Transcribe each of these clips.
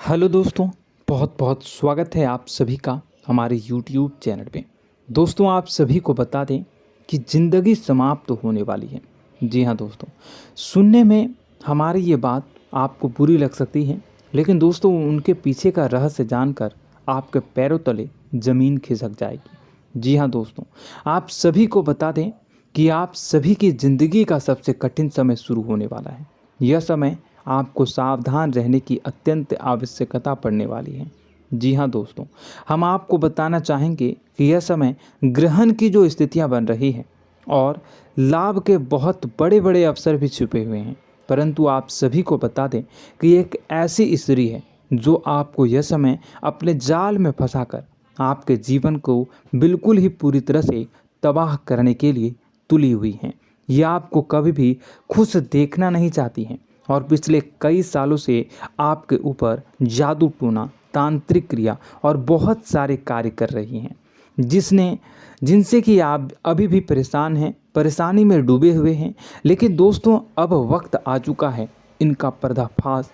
Hello दोस्तों, बहुत बहुत स्वागत है आप सभी का हमारे YouTube चैनल पे। दोस्तों, आप सभी को बता दें कि ज़िंदगी समाप्त होने वाली है। जी हाँ दोस्तों, सुनने में हमारी ये बात आपको बुरी लग सकती है, लेकिन दोस्तों उनके पीछे का रहस्य जानकर आपके पैरों तले ज़मीन खिसक जाएगी। जी हाँ दोस्तों, आप सभी को बता दें कि आप सभी की ज़िंदगी का सबसे कठिन समय शुरू होने वाला है। यह समय आपको सावधान रहने की अत्यंत आवश्यकता पड़ने वाली है। जी हाँ दोस्तों, हम आपको बताना चाहेंगे कि यह समय ग्रहण की जो स्थितियां बन रही है और लाभ के बहुत बड़े बड़े अवसर भी छुपे हुए हैं, परंतु आप सभी को बता दें कि एक ऐसी स्त्री है जो आपको यह समय अपने जाल में फंसाकर आपके जीवन को बिल्कुल ही पूरी तरह से तबाह करने के लिए तुली हुई हैं। यह आपको कभी भी खुश देखना नहीं चाहती हैं और पिछले कई सालों से आपके ऊपर जादू टोना, तांत्रिक क्रिया और बहुत सारे कार्य कर रही हैं, जिनसे कि आप अभी भी परेशान हैं, परेशानी में डूबे हुए हैं। लेकिन दोस्तों, अब वक्त आ चुका है इनका पर्दाफाश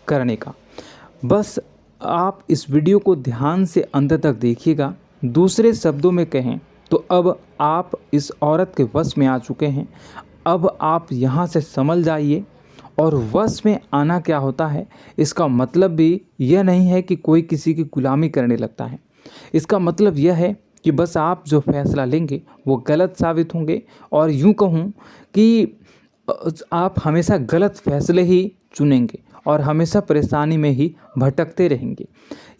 करने का। बस आप इस वीडियो को ध्यान से अंत तक देखिएगा। दूसरे शब्दों में कहें तो अब आप इस औरत के वश में आ चुके हैं। अब आप यहाँ से संभल जाइए। और वश में आना क्या होता है, इसका मतलब भी यह नहीं है कि कोई किसी की गुलामी करने लगता है। इसका मतलब यह है कि बस आप जो फैसला लेंगे वो गलत साबित होंगे, और यूं कहूं कि आप हमेशा गलत फैसले ही चुनेंगे और हमेशा परेशानी में ही भटकते रहेंगे।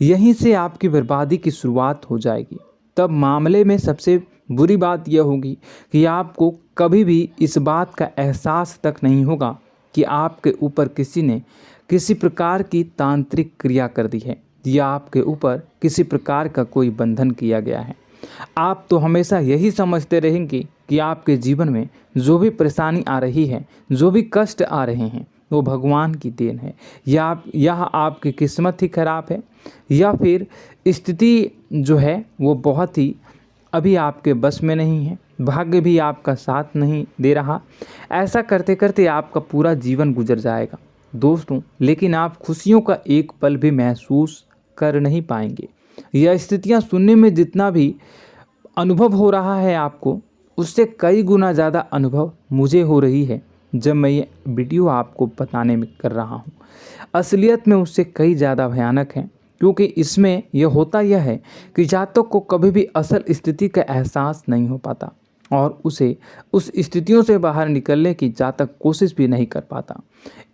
यहीं से आपकी बर्बादी की शुरुआत हो जाएगी। तब मामले में सबसे बुरी बात यह होगी कि आपको कभी भी इस बात का एहसास तक नहीं होगा कि आपके ऊपर किसी ने किसी प्रकार की तांत्रिक क्रिया कर दी है या आपके ऊपर किसी प्रकार का कोई बंधन किया गया है। आप तो हमेशा यही समझते रहेंगे कि आपके जीवन में जो भी परेशानी आ रही है, जो भी कष्ट आ रहे हैं, वो भगवान की देन है, या आपकी किस्मत ही खराब है, या फिर स्थिति जो है वो बहुत ही अभी आपके बस में नहीं है, भाग्य भी आपका साथ नहीं दे रहा। ऐसा करते करते आपका पूरा जीवन गुजर जाएगा दोस्तों, लेकिन आप खुशियों का एक पल भी महसूस कर नहीं पाएंगे। यह स्थितियां सुनने में जितना भी अनुभव हो रहा है आपको, उससे कई गुना ज़्यादा अनुभव मुझे हो रही है जब मैं ये वीडियो आपको बताने में कर रहा हूँ। असलियत में उससे कई ज़्यादा भयानक है, क्योंकि इसमें यह होता यह है कि जातक को कभी भी असल स्थिति का एहसास नहीं हो पाता और उसे उस स्थितियों से बाहर निकलने की जातक कोशिश भी नहीं कर पाता।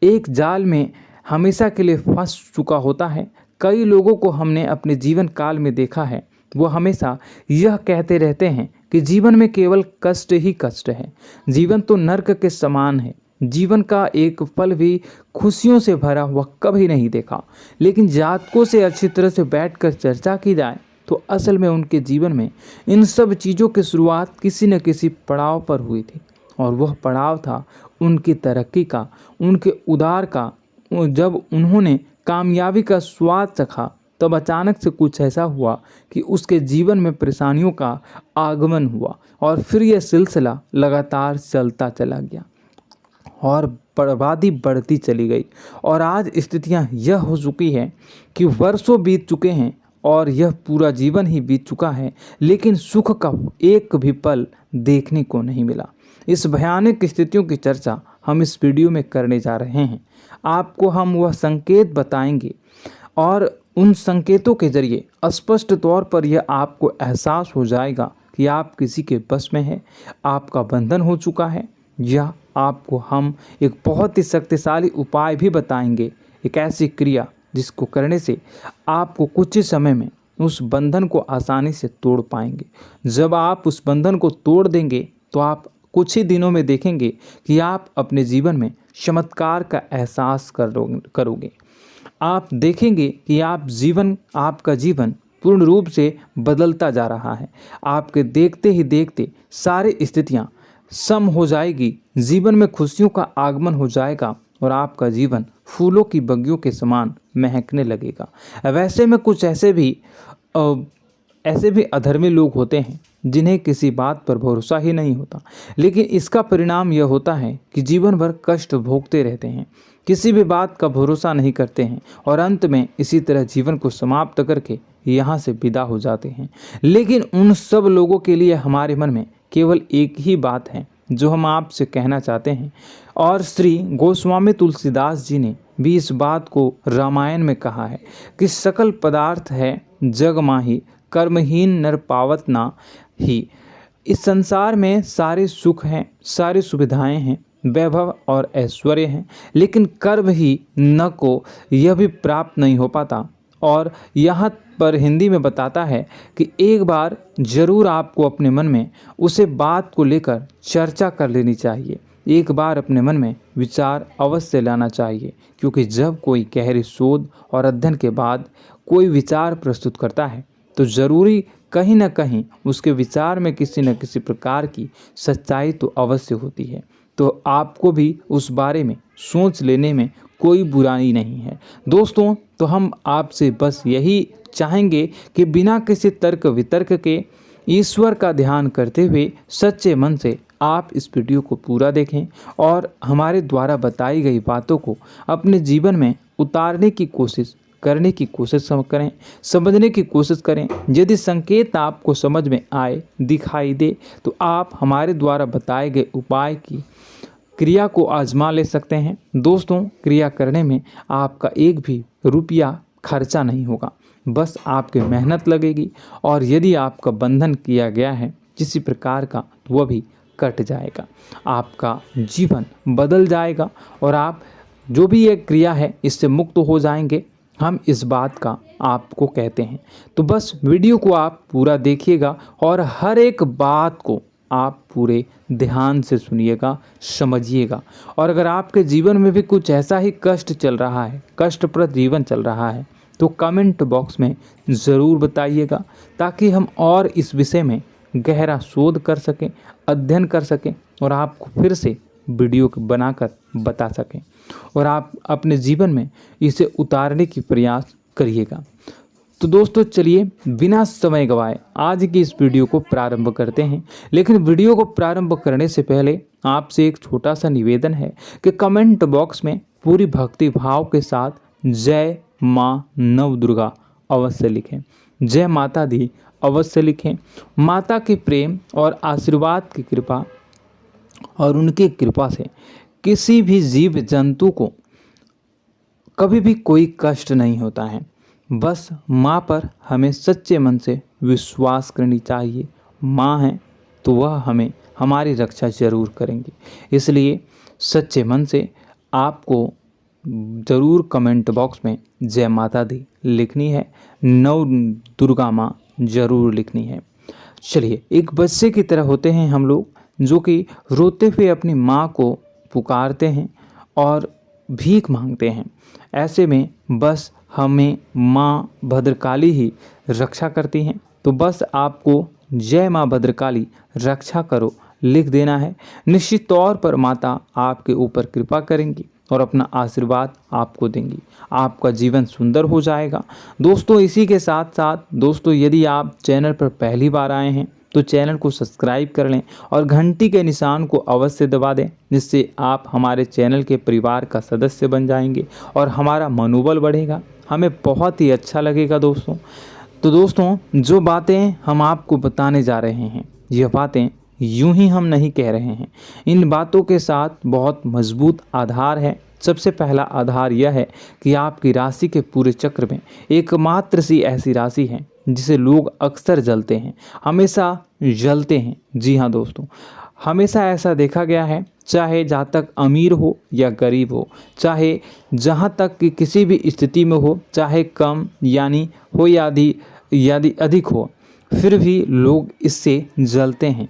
एक जाल में हमेशा के लिए फंस चुका होता है। कई लोगों को हमने अपने जीवन काल में देखा है, वो हमेशा यह कहते रहते हैं कि जीवन में केवल कष्ट ही कष्ट है, जीवन तो नर्क के समान है, जीवन का एक पल भी खुशियों से भरा हुआ कभी नहीं देखा। लेकिन जातकों से अच्छी तरह से बैठकर चर्चा की जाए तो असल में उनके जीवन में इन सब चीज़ों की शुरुआत किसी न किसी पड़ाव पर हुई थी, और वह पड़ाव था उनकी तरक्की का, उनके उदार का। जब उन्होंने कामयाबी का स्वाद चखा, तब अचानक से कुछ ऐसा हुआ कि उसके जीवन में परेशानियों का आगमन हुआ, और फिर यह सिलसिला लगातार चलता चला गया और बर्बादी बढ़ती चली गई। और आज स्थितियां यह हो चुकी है कि वर्षों बीत चुके हैं और यह पूरा जीवन ही बीत चुका है, लेकिन सुख का एक भी पल देखने को नहीं मिला। इस भयानक स्थितियों की चर्चा हम इस वीडियो में करने जा रहे हैं। आपको हम वह संकेत बताएंगे और उन संकेतों के जरिए स्पष्ट तौर पर यह आपको एहसास हो जाएगा कि आप किसी के बस में हैं, आपका बंधन हो चुका है, या आपको हम एक बहुत ही शक्तिशाली उपाय भी बताएंगे, एक ऐसी क्रिया जिसको करने से आपको कुछ ही समय में उस बंधन को आसानी से तोड़ पाएंगे। जब आप उस बंधन को तोड़ देंगे तो आप कुछ ही दिनों में देखेंगे कि आप अपने जीवन में चमत्कार का एहसास करोगे। आप देखेंगे कि आपका जीवन पूर्ण रूप से बदलता जा रहा है। आपके देखते ही देखते सारी स्थितियां सम हो जाएगी, जीवन में खुशियों का आगमन हो जाएगा और आपका जीवन फूलों की बगियों के समान महकने लगेगा। वैसे में कुछ ऐसे भी अधर्मी लोग होते हैं जिन्हें किसी बात पर भरोसा ही नहीं होता, लेकिन इसका परिणाम यह होता है कि जीवन भर कष्ट भोगते रहते हैं, किसी भी बात का भरोसा नहीं करते हैं और अंत में इसी तरह जीवन को समाप्त करके यहाँ से विदा हो जाते हैं। लेकिन उन सब लोगों के लिए हमारे मन में केवल एक ही बात है जो हम आपसे कहना चाहते हैं, और श्री गोस्वामी तुलसीदास जी ने भी इस बात को रामायण में कहा है कि सकल पदार्थ है जग माही, कर्महीन नर पावत ना ही। इस संसार में सारे सुख हैं, सारी सुविधाएं हैं, वैभव और ऐश्वर्य हैं, लेकिन कर्म ही न को यह भी प्राप्त नहीं हो पाता। और यहाँ पर हिंदी में बताता है कि एक बार जरूर आपको अपने मन में उसे बात को लेकर चर्चा कर लेनी चाहिए, एक बार अपने मन में विचार अवश्य लाना चाहिए, क्योंकि जब कोई गहरी शोध और अध्ययन के बाद कोई विचार प्रस्तुत करता है तो ज़रूरी कहीं न कहीं उसके विचार में किसी न किसी प्रकार की सच्चाई तो अवश्य होती है। तो आपको भी उस बारे में सोच लेने में कोई बुराई नहीं है। दोस्तों, तो हम आपसे बस यही चाहेंगे कि बिना किसी तर्क वितर्क के ईश्वर का ध्यान करते हुए सच्चे मन से आप इस वीडियो को पूरा देखें और हमारे द्वारा बताई गई बातों को अपने जीवन में उतारने की कोशिश करने की कोशिश करें, समझने की कोशिश करें। यदि संकेत आपको समझ में आए, दिखाई दे, तो आप हमारे द्वारा बताए गए उपाय की क्रिया को आजमा ले सकते हैं। दोस्तों, क्रिया करने में आपका एक भी रुपया खर्चा नहीं होगा, बस आपकी मेहनत लगेगी, और यदि आपका बंधन किया गया है किसी प्रकार का तो वह भी कट जाएगा, आपका जीवन बदल जाएगा और आप जो भी ये क्रिया है इससे मुक्त हो जाएंगे। हम इस बात का आपको कहते हैं। तो बस वीडियो को आप पूरा देखिएगा और हर एक बात को आप पूरे ध्यान से सुनिएगा, समझिएगा। और अगर आपके जीवन में भी कुछ ऐसा ही कष्ट चल रहा है, कष्टप्रद जीवन चल रहा है, तो कमेंट बॉक्स में ज़रूर बताइएगा, ताकि हम और इस विषय में गहरा शोध कर सकें, अध्ययन कर सकें और आपको फिर से वीडियो बनाकर बता सकें और आप अपने जीवन में इसे उतारने की प्रयास करिएगा। तो दोस्तों, चलिए बिना समय गवाए आज की इस वीडियो को प्रारंभ करते हैं। लेकिन वीडियो को प्रारंभ करने से पहले आपसे एक छोटा सा निवेदन है कि कमेंट बॉक्स में पूरी भक्ति भाव के साथ जय माँ नव दुर्गा अवश्य लिखें, जय माता दी अवश्य लिखें। माता के प्रेम और आशीर्वाद की कृपा और उनकी कृपा से किसी भी जीव जंतु को कभी भी कोई कष्ट नहीं होता है। बस माँ पर हमें सच्चे मन से विश्वास करनी चाहिए। माँ है तो वह हमें हमारी रक्षा जरूर करेंगी, इसलिए सच्चे मन से आपको ज़रूर कमेंट बॉक्स में जय माता दी लिखनी है, नव दुर्गा माँ जरूर लिखनी है। चलिए, एक बच्चे की तरह होते हैं हम लोग, जो कि रोते हुए अपनी माँ को पुकारते हैं और भीख मांगते हैं। ऐसे में बस हमें माँ भद्रकाली ही रक्षा करती हैं। तो बस आपको जय माँ भद्रकाली रक्षा करो लिख देना है। निश्चित तौर पर माता आपके ऊपर कृपा करेंगी और अपना आशीर्वाद आपको देंगी, आपका जीवन सुंदर हो जाएगा। दोस्तों, इसी के साथ साथ दोस्तों, यदि आप चैनल पर पहली बार आए हैं तो चैनल को सब्सक्राइब कर लें और घंटी के निशान को अवश्य दबा दें, जिससे आप हमारे चैनल के परिवार का सदस्य बन जाएंगे और हमारा मनोबल बढ़ेगा, हमें बहुत ही अच्छा लगेगा दोस्तों। तो दोस्तों, जो बातें हम आपको बताने जा रहे हैं, यह बातें यूं ही हम नहीं कह रहे हैं, इन बातों के साथ बहुत मजबूत आधार है। सबसे पहला आधार यह है कि आपकी राशि के पूरे चक्र में एकमात्र सी ऐसी राशि है जिसे लोग अक्सर जलते हैं, हमेशा जलते हैं। जी हाँ दोस्तों, हमेशा ऐसा देखा गया है, चाहे जहाँ तक अमीर हो या गरीब हो, चाहे जहाँ तक कि किसी भी स्थिति में हो, चाहे कम यानी हो या अधिक हो, फिर भी लोग इससे जलते हैं।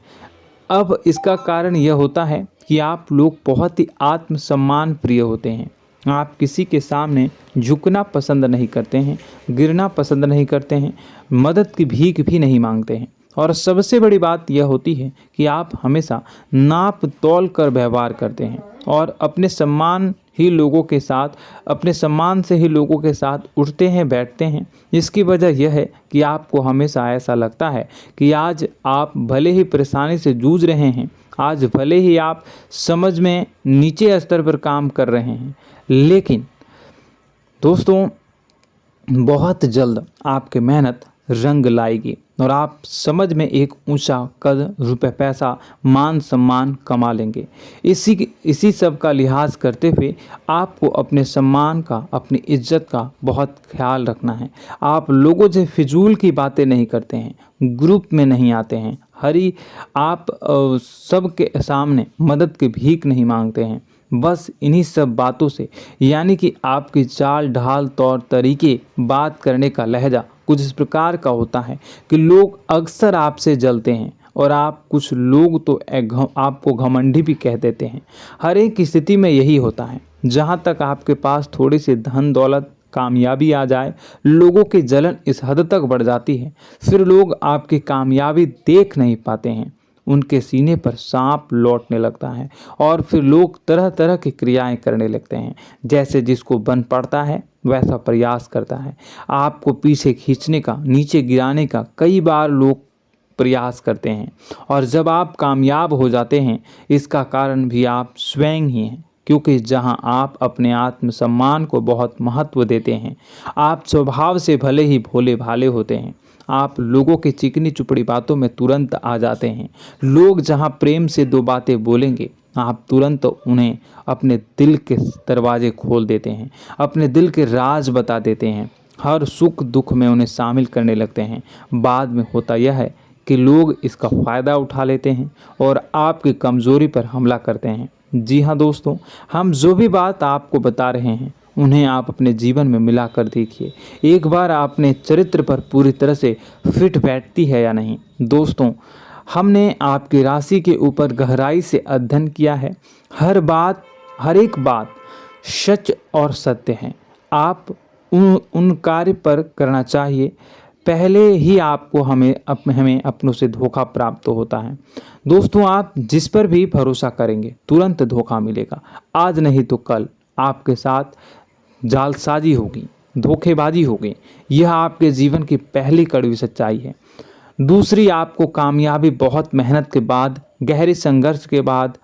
अब इसका कारण यह होता है कि आप लोग बहुत ही आत्मसम्मान प्रिय होते हैं। आप किसी के सामने झुकना पसंद नहीं करते हैं, गिरना पसंद नहीं करते हैं, मदद की भीख भी नहीं मांगते हैं। और सबसे बड़ी बात यह होती है कि आप हमेशा नाप तोल कर व्यवहार करते हैं और अपने सम्मान ही लोगों के साथ, अपने सम्मान से ही लोगों के साथ उठते हैं, बैठते हैं। इसकी वजह यह है कि आपको हमेशा ऐसा लगता है कि आज आप भले ही परेशानी से जूझ रहे हैं, आज भले ही आप समझ में नीचे स्तर पर काम कर रहे हैं, लेकिन दोस्तों बहुत जल्द आपकी मेहनत रंग लाएगी और आप समझ में एक ऊंचा कद, रुपए, पैसा, मान सम्मान कमा लेंगे। इसी सब का लिहाज करते हुए आपको अपने सम्मान का, अपनी इज्जत का बहुत ख्याल रखना है। आप लोगों से फिजूल की बातें नहीं करते हैं, ग्रुप में नहीं आते हैं, आप सबके सामने मदद की भीख नहीं मांगते हैं। बस इन्हीं सब बातों से, यानी कि आपकी चाल ढाल, तौर तरीके, बात करने का लहजा कुछ इस प्रकार का होता है कि लोग अक्सर आपसे जलते हैं और कुछ लोग तो आपको घमंडी भी कह देते हैं। हर एक स्थिति में यही होता है। जहाँ तक आपके पास थोड़ी सी धन दौलत, कामयाबी आ जाए, लोगों की जलन इस हद तक बढ़ जाती है, फिर लोग आपकी कामयाबी देख नहीं पाते हैं, उनके सीने पर सांप लौटने लगता है और फिर लोग तरह तरह की क्रियाएं करने लगते हैं। जैसे जिसको बन पड़ता है वैसा प्रयास करता है। आपको पीछे खींचने का, नीचे गिराने का कई बार लोग प्रयास करते हैं और जब आप कामयाब हो जाते हैं, इसका कारण भी आप स्वयं ही हैं। क्योंकि जहां आप अपने आत्मसम्मान को बहुत महत्व देते हैं, आप स्वभाव से भले ही भोले भाले होते हैं, आप लोगों की चिकनी चुपड़ी बातों में तुरंत आ जाते हैं। लोग जहां प्रेम से दो बातें बोलेंगे, आप तुरंत उन्हें अपने दिल के दरवाजे खोल देते हैं, अपने दिल के राज बता देते हैं, हर सुख दुख में उन्हें शामिल करने लगते हैं। बाद में होता यह है कि लोग इसका फ़ायदा उठा लेते हैं और आपकी कमज़ोरी पर हमला करते हैं। जी हाँ दोस्तों, हम जो भी बात आपको बता रहे हैं उन्हें आप अपने जीवन में मिलाकर देखिए। एक बार आपने चरित्र पर पूरी तरह से फिट बैठती है या नहीं। दोस्तों, हमने आपकी राशि के ऊपर गहराई से अध्ययन किया है। हर एक बात सच और सत्य है। आप उन कार्य पर करना चाहिए, पहले ही आपको हमें अपनों से धोखा प्राप्त होता है। दोस्तों, आप जिस पर भी भरोसा करेंगे तुरंत धोखा मिलेगा। आज नहीं तो कल आपके साथ जालसाजी होगी, धोखेबाजी होगी। यह आपके जीवन की पहली कड़वी सच्चाई है। दूसरी, आपको कामयाबी बहुत मेहनत के बाद, गहरे संघर्ष के बाद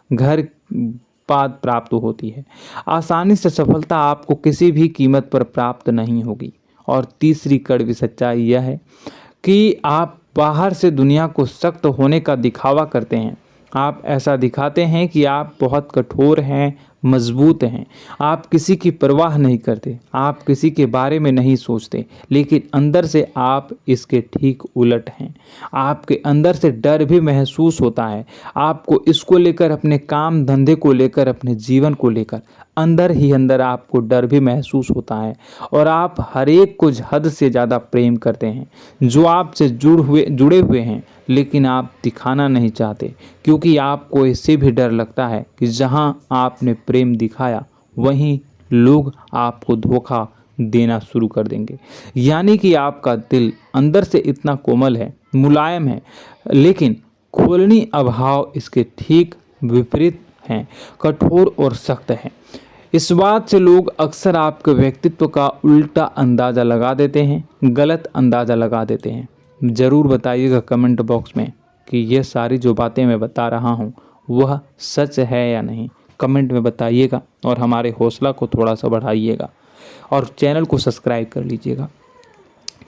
प्राप्त होती है। आसानी से सफलता आपको किसी भी कीमत पर प्राप्त नहीं होगी। और तीसरी कड़वी सच्चाई यह है कि आप बाहर से दुनिया को सख्त होने का दिखावा करते हैं। आप ऐसा दिखाते हैं कि आप बहुत कठोर हैं, मजबूत हैं, आप किसी की परवाह नहीं करते, आप किसी के बारे में नहीं सोचते, लेकिन अंदर से आप इसके ठीक उलट हैं। आपके अंदर से डर भी महसूस होता है। आपको इसको लेकर, अपने काम धंधे को लेकर, अपने जीवन को लेकर अंदर ही अंदर आपको डर भी महसूस होता है और आप हर एक को हद से ज़्यादा प्रेम करते हैं, जो आपसे जुड़े हुए हैं, लेकिन आप दिखाना नहीं चाहते, क्योंकि आपको इससे भी डर लगता है कि जहां आपने प्रेम दिखाया वहीं लोग आपको धोखा देना शुरू कर देंगे। यानी कि आपका दिल अंदर से इतना कोमल है, मुलायम है, लेकिन खोलनी अभाव इसके ठीक विपरीत हैं, कठोर और सख्त है। इस बात से लोग अक्सर आपके व्यक्तित्व का उल्टा अंदाज़ा लगा देते हैं, गलत अंदाज़ा लगा देते हैं। ज़रूर बताइएगा कमेंट बॉक्स में कि ये सारी जो बातें मैं बता रहा हूँ वह सच है या नहीं। कमेंट में बताइएगा और हमारे हौसला को थोड़ा सा बढ़ाइएगा और चैनल को सब्सक्राइब कर लीजिएगा।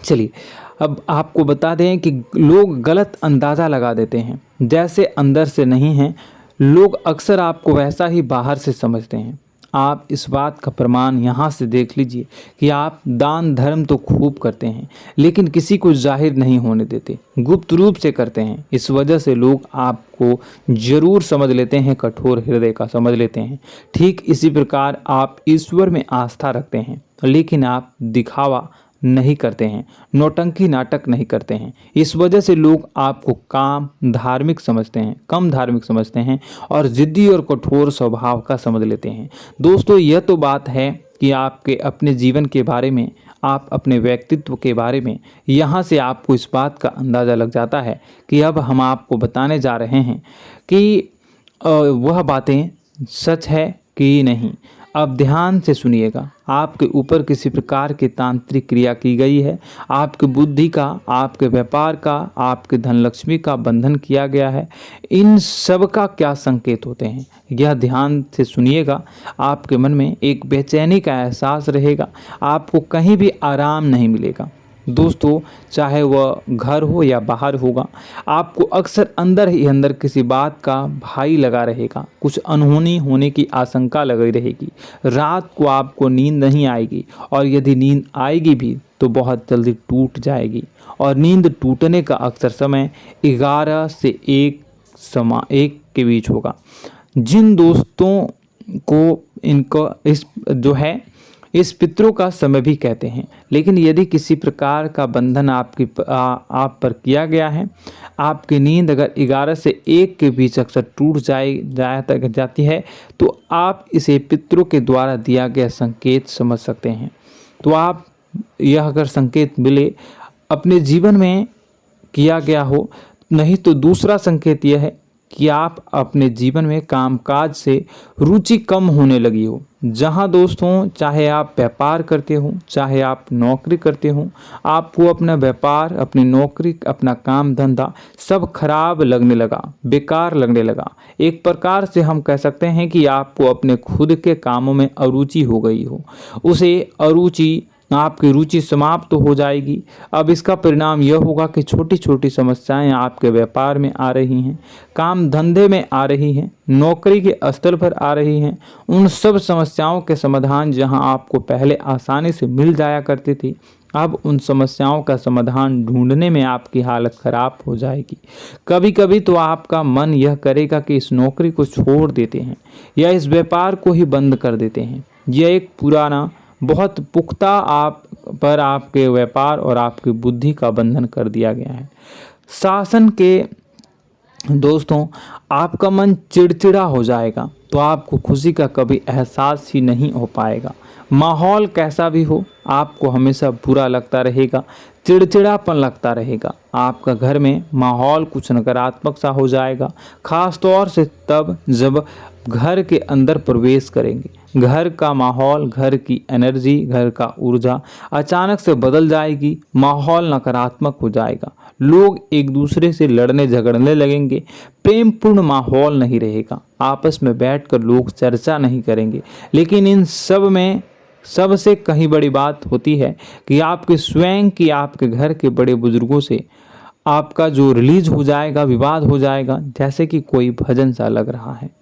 चलिए, अब आपको बता दें कि लोग गलत अंदाज़ा लगा देते हैं। जैसे अंदर से नहीं हैं, लोग अक्सर आपको वैसा ही बाहर से समझते हैं। आप इस बात का प्रमाण यहाँ से देख लीजिए कि आप दान धर्म तो खूब करते हैं, लेकिन किसी को जाहिर नहीं होने देते, गुप्त रूप से करते हैं। इस वजह से लोग आपको जरूर समझ लेते हैं, कठोर हृदय का समझ लेते हैं। ठीक इसी प्रकार आप ईश्वर में आस्था रखते हैं, लेकिन आप दिखावा नहीं करते हैं, नौटंकी नाटक नहीं करते हैं। इस वजह से लोग आपको कम धार्मिक समझते हैं और जिद्दी और कठोर स्वभाव का समझ लेते हैं। दोस्तों, यह तो बात है कि आपके अपने जीवन के बारे में, आप अपने व्यक्तित्व के बारे में, यहाँ से आपको इस बात का अंदाज़ा लग जाता है कि अब हम आपको बताने जा रहे हैं कि वह बातें सच है कि नहीं। अब ध्यान से सुनिएगा। आपके ऊपर किसी प्रकार की तांत्रिक क्रिया की गई है, आपकी बुद्धि का, आपके व्यापार का, आपके धन लक्ष्मी का बंधन किया गया है। इन सब का क्या संकेत होते हैं, यह ध्यान से सुनिएगा। आपके मन में एक बेचैनी का एहसास रहेगा, आपको कहीं भी आराम नहीं मिलेगा। दोस्तों, चाहे वह घर हो या बाहर होगा, आपको अक्सर अंदर ही अंदर किसी बात का भय लगा रहेगा, कुछ अनहोनी होने की आशंका लगी रहेगी। रात को आपको नींद नहीं आएगी, और यदि नींद आएगी भी तो बहुत जल्दी टूट जाएगी। और नींद टूटने का अक्सर समय 11 से 1 के बीच होगा। जिन दोस्तों को इनको इस पितरों का समय भी कहते हैं। लेकिन यदि किसी प्रकार का बंधन आप पर किया गया है, आपकी नींद अगर 11 से 1 के बीच अक्सर टूट जाती है, तो आप इसे पितरों के द्वारा दिया गया संकेत समझ सकते हैं। तो आप यह अगर संकेत मिले अपने जीवन में किया गया हो, नहीं तो दूसरा संकेत यह है कि आप अपने जीवन में कामकाज से रुचि कम होने लगी हो। जहां दोस्तों, चाहे आप व्यापार करते हो, चाहे आप नौकरी करते हो, आपको अपना व्यापार, अपनी नौकरी, अपना काम धंधा सब खराब लगने लगा, बेकार लगने लगा। एक प्रकार से हम कह सकते हैं कि आपको अपने खुद के कामों में अरुचि हो गई हो। उसे अरुचि, आपकी रुचि समाप्त हो जाएगी। अब इसका परिणाम यह होगा कि छोटी छोटी समस्याएं आपके व्यापार में आ रही हैं, काम धंधे में आ रही हैं, नौकरी के स्थल पर आ रही हैं। उन सब समस्याओं के समाधान जहां आपको पहले आसानी से मिल जाया करती थी, अब उन समस्याओं का समाधान ढूंढने में आपकी हालत खराब हो जाएगी। कभी कभी तो आपका मन यह करेगा कि इस नौकरी को छोड़ देते हैं या इस व्यापार को ही बंद कर देते हैं। यह एक पुराना, बहुत पुख्ता आप पर आपके व्यापार और आपकी बुद्धि का बंधन कर दिया गया है। शासन के दोस्तों, आपका मन चिड़चिड़ा हो जाएगा, तो आपको खुशी का कभी एहसास ही नहीं हो पाएगा। माहौल कैसा भी हो, आपको हमेशा बुरा लगता रहेगा, चिड़चिड़ापन लगता रहेगा। आपका घर में माहौल कुछ नकारात्मक सा हो जाएगा, खास तौर से तब जब घर के अंदर प्रवेश करेंगे। घर का माहौल, घर की एनर्जी, घर का ऊर्जा अचानक से बदल जाएगी, माहौल नकारात्मक हो जाएगा। लोग एक दूसरे से लड़ने झगड़ने लगेंगे, प्रेम पूर्ण माहौल नहीं रहेगा, आपस में बैठकर लोग चर्चा नहीं करेंगे। लेकिन इन सब में सबसे कहीं बड़ी बात होती है कि आपके स्वयं की, आपके घर के बड़े बुजुर्गों से आपका जो रिलीज हो जाएगा, विवाद हो जाएगा, जैसे कि कोई भजन सा लग रहा है।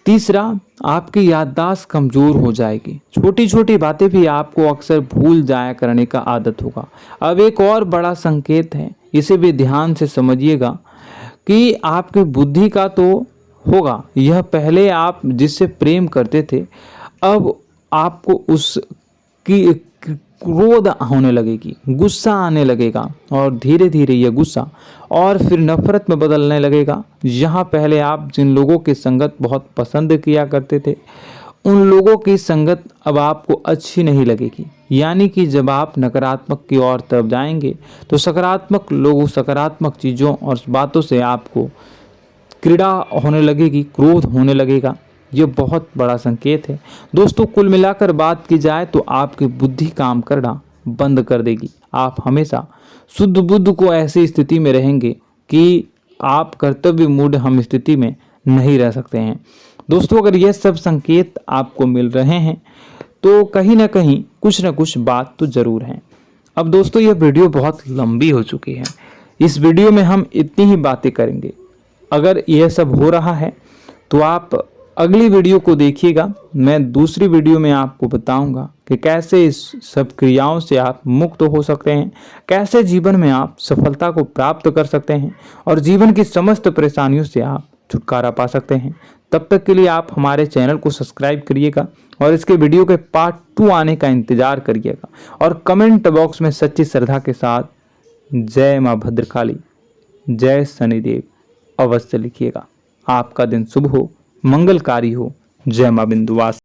तीसरा, आपकी याददाश्त कमज़ोर हो जाएगी, छोटी छोटी बातें भी आपको अक्सर भूल जाया करने का आदत होगा। अब एक और बड़ा संकेत है, इसे भी ध्यान से समझिएगा कि आपकी बुद्धि का तो होगा, यह पहले आप जिससे प्रेम करते थे, अब आपको उसकी क्रोध होने लगेगी, गुस्सा आने लगेगा, और धीरे धीरे यह गुस्सा और फिर नफरत में बदलने लगेगा। यहाँ पहले आप जिन लोगों की संगत बहुत पसंद किया करते थे, उन लोगों की संगत अब आपको अच्छी नहीं लगेगी। यानी कि जब आप नकारात्मक की ओर तरफ जाएंगे, तो सकारात्मक लोगों, सकारात्मक चीज़ों और बातों से आपको क्रीड़ा होने लगेगी, क्रोध होने लगेगा। ये बहुत बड़ा संकेत है दोस्तों। कुल मिलाकर बात की जाए तो आपकी बुद्धि काम करना बंद कर देगी। आप हमेशा शुद्ध बुद्ध को ऐसी स्थिति में रहेंगे कि आप कर्तव्य मूढ़ हम स्थिति में नहीं रह सकते हैं। दोस्तों, अगर ये सब संकेत आपको मिल रहे हैं तो कहीं ना कहीं कुछ ना कुछ बात तो ज़रूर है। अब दोस्तों, यह वीडियो बहुत लंबी हो चुकी है, इस वीडियो में हम इतनी ही बातें करेंगे। अगर यह सब हो रहा है तो आप अगली वीडियो को देखिएगा। मैं दूसरी वीडियो में आपको बताऊंगा कि कैसे इस सब क्रियाओं से आप मुक्त हो सकते हैं, कैसे जीवन में आप सफलता को प्राप्त कर सकते हैं और जीवन की समस्त परेशानियों से आप छुटकारा पा सकते हैं। तब तक के लिए आप हमारे चैनल को सब्सक्राइब करिएगा और इसके वीडियो के पार्ट 2 आने का इंतजार करिएगा। और कमेंट बॉक्स में सच्ची श्रद्धा के साथ जय माँ भद्रकाली, जय शनिदेव अवश्य लिखिएगा। आपका दिन शुभ हो, मंगलकारी हो। जय माँ बिंदुवास।